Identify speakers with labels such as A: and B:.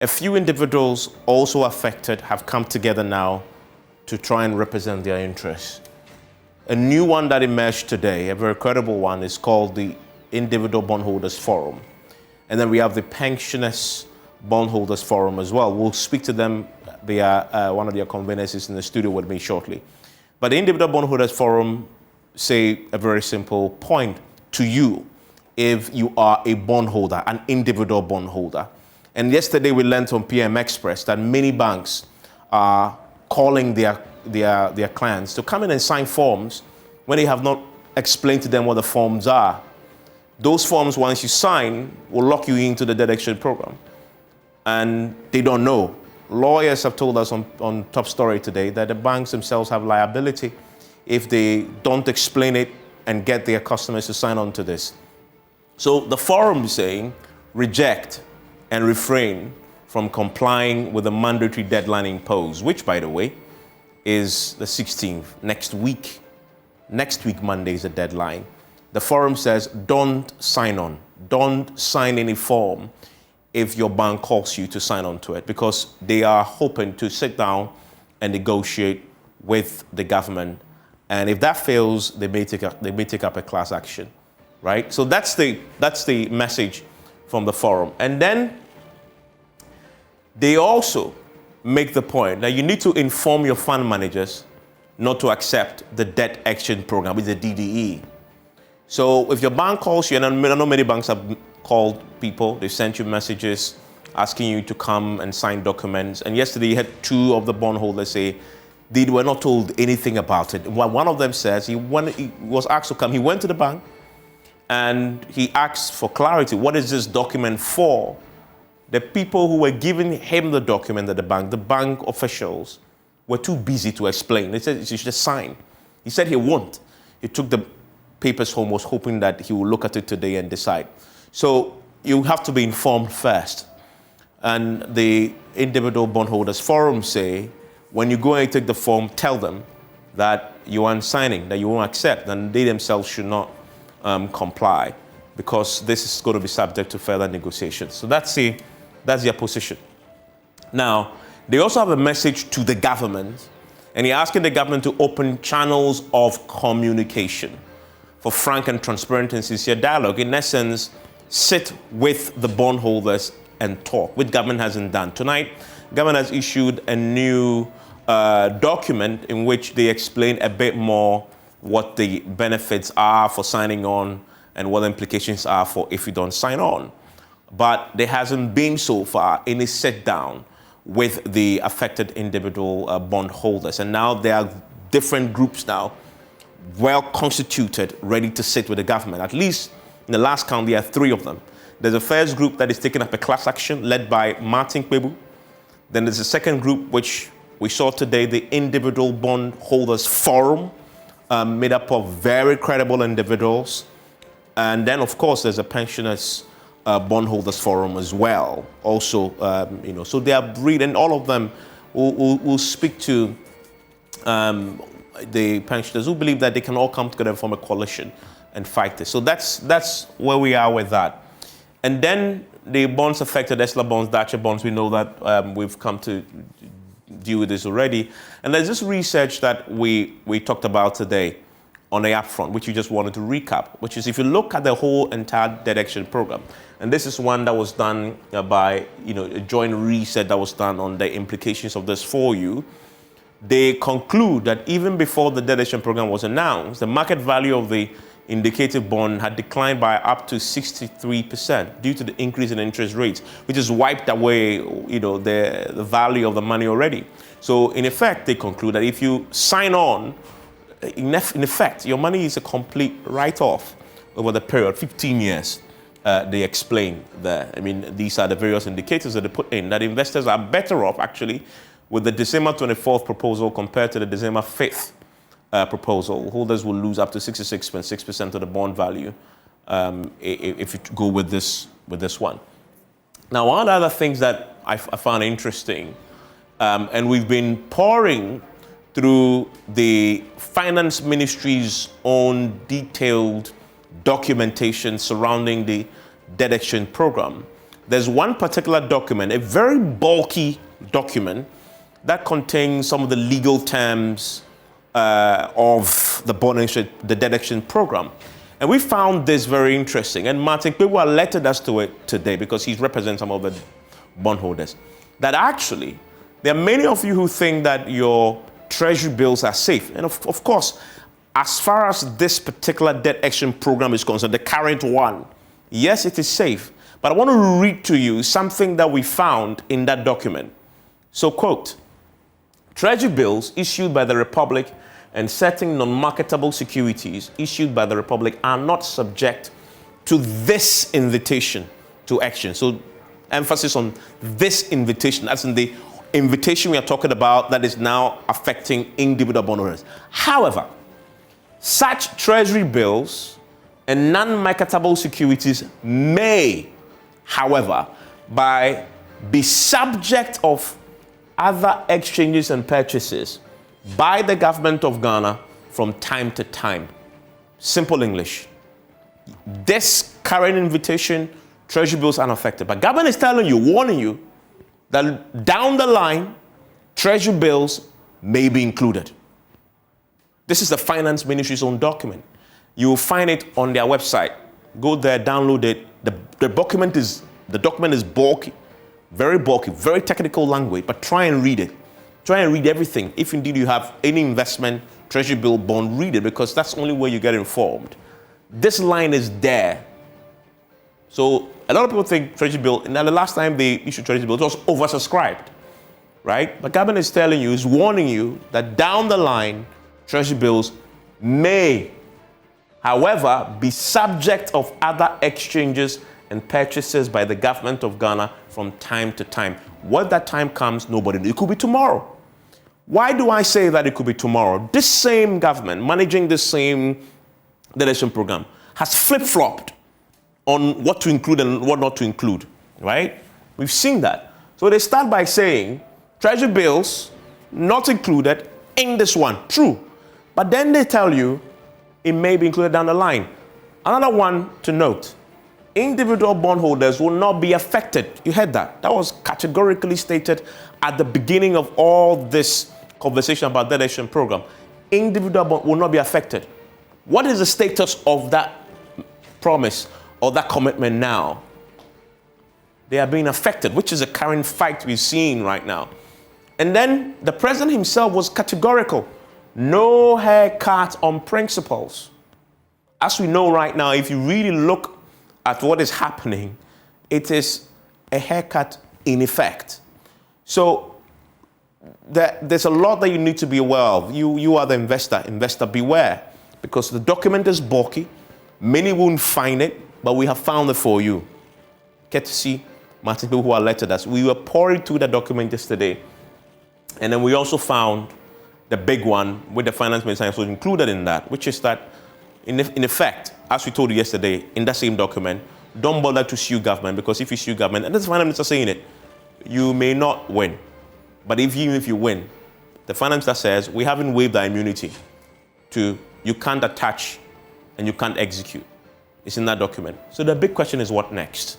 A: A few individuals also affected have come together now to try and represent their interests. A new one that emerged today, a very credible one, is called the Individual Bondholders Forum. And then we have the Pensioners Bondholders Forum as well. We'll speak to them. They are one of their conveners is in the studio with me shortly. But the Individual Bondholders Forum say a very simple point to you if you are a bondholder, an individual bondholder. And yesterday we learned on PM Express that many banks are calling their clients to come in and sign forms when they have not explained to them what the forms are. Those forms, once you sign, will lock you into the debt exchange program. And they don't know. Lawyers have told us on Top Story today that the banks themselves have liability if they don't explain it and get their customers to sign on to this. So the forum is saying reject and refrain from complying with the mandatory deadline imposed, which, by the way, is the 16th, next week. Next week, Monday, is the deadline. The forum says don't sign on. Don't sign any form if your bank calls you to sign on to it, because they are hoping to sit down and negotiate with the government. And if that fails, they may take up a class action, right? So that's the message from the forum. And then they also make the point that you need to inform your fund managers not to accept the debt exchange program with the DDE. So if your bank calls you, and I know many banks have called people, they sent you messages asking you to come and sign documents. And yesterday you had two of the bondholders say they were not told anything about it. One of them says he was asked to come. He went to the bank and he asked for clarity. What is this document for? The people who were giving him the document at the bank officials, were too busy to explain. They said you should just sign. He said he won't. He took the papers home, was hoping that he will look at it today and decide. So you have to be informed first. And the Individual Bondholders Forum say, when you go and take the form, tell them that you aren't signing, that you won't accept, and they themselves should not comply, because this is going to be subject to further negotiations. So that's their position. Now, they also have a message to the government, and they're asking the government to open channels of communication for frank and transparent and sincere dialogue. In essence, sit with the bondholders and talk, which government hasn't done. Tonight, government has issued a new document in which they explain a bit more what the benefits are for signing on and what the implications are for if you don't sign on. But there hasn't been so far any sit down with the affected individual bondholders. And now there are different groups now, well constituted, ready to sit with the government. At least in the last count, there are three of them. There's a first group that is taking up a class action led by Martin Kwebu. Then there's a second group, which we saw today, the Individual Bondholders Forum, made up of very credible individuals. And then, of course, there's a Pensioners Bondholders Forum as well. Also, so they are breeding. All of them will speak to the pensioners who believe that they can all come together and form a coalition and fight this. So that's where we are with that. And then the bonds affected, Esla bonds, Dacha bonds, we know that we've come to deal with this already. And there's this research that we talked about today on the upfront, which you just wanted to recap, which is if you look at the whole entire debt exchange program, and this is one that was done by a joint research that was done on the implications of this for you, they conclude that even before the debt exchange program was announced, the market value of the indicative bond had declined by up to 63% due to the increase in interest rates, which has wiped away the value of the money already. So in effect, they conclude that if you sign on, in effect, your money is a complete write-off over the period, 15 years, they explain there. I mean, these are the various indicators that they put in, that investors are better off, actually, with the December 24th proposal compared to the December 5th proposal. Holders will lose up to 66.6% of the bond value if you go with this one. Now, one of the other things that I found interesting, and we've been pouring through the Finance Ministry's own detailed documentation surrounding the debt exchange program, there's one particular document, a very bulky document, that contains some of the legal terms of the debt exchange program. And we found this very interesting. And Martin Kpewu alerted us to it today because he represents some of the bondholders. That actually, there are many of you who think that your treasury bills are safe. And of course, as far as this particular debt exchange program is concerned, the current one, yes, it is safe. But I want to read to you something that we found in that document. So, quote, treasury bills issued by the Republic and certain non-marketable securities issued by the Republic are not subject to this invitation to action. So, emphasis on this invitation. That's in the invitation we are talking about that is now affecting individual bondholders. However, such treasury bills and non-marketable securities may, however, be subject of other exchanges and purchases by the government of Ghana from time to time. Simple English. This current invitation, treasury bills are unaffected. But government is telling you, warning you, that down the line, treasury bills may be included. This is the Finance Ministry's own document. You will find it on their website. Go there, download it. The document is bulky, very technical language, but try and read it. Try and read everything. If indeed you have any investment, treasury bill, bond, read it, because that's the only way you get informed. This line is there. So a lot of people think treasury bill, and the last time they issued treasury bill, it was oversubscribed, right? But government is telling you, is warning you that down the line, treasury bills may, however, be subject of other exchanges and purchases by the government of Ghana from time to time. When that time comes, nobody knows. It could be tomorrow. Why do I say that it could be tomorrow? This same government, managing this same delegation program, has flip-flopped on what to include and what not to include, right? We've seen that. So they start by saying, treasury bills not included in this one. True. But then they tell you it may be included down the line. Another one to note, individual bondholders will not be affected. You heard that. That was categorically stated at the beginning of all this conversation about the delegation program. Individual bond will not be affected. What is the status of that promise or that commitment now? They are being affected, which is a current fight we're seeing right now. And then the president himself was categorical. No haircut on principles. As we know right now, if you really look at what is happening, it is a haircut in effect. So there's a lot that you need to be aware of. You are the investor beware, because the document is bulky. Many won't find it, but we have found it for you. Get to see Martin people who alerted us. We were pouring through the document yesterday, and then we also found the big one with the finance minister was included in that, which is that, in effect, as we told you yesterday, in that same document, don't bother to sue government, because if you sue government, and this is the finance minister saying it, you may not win. But even if you win, the finance minister says, we haven't waived our immunity to you can't attach and you can't execute. It's in that document. So the big question is, what next?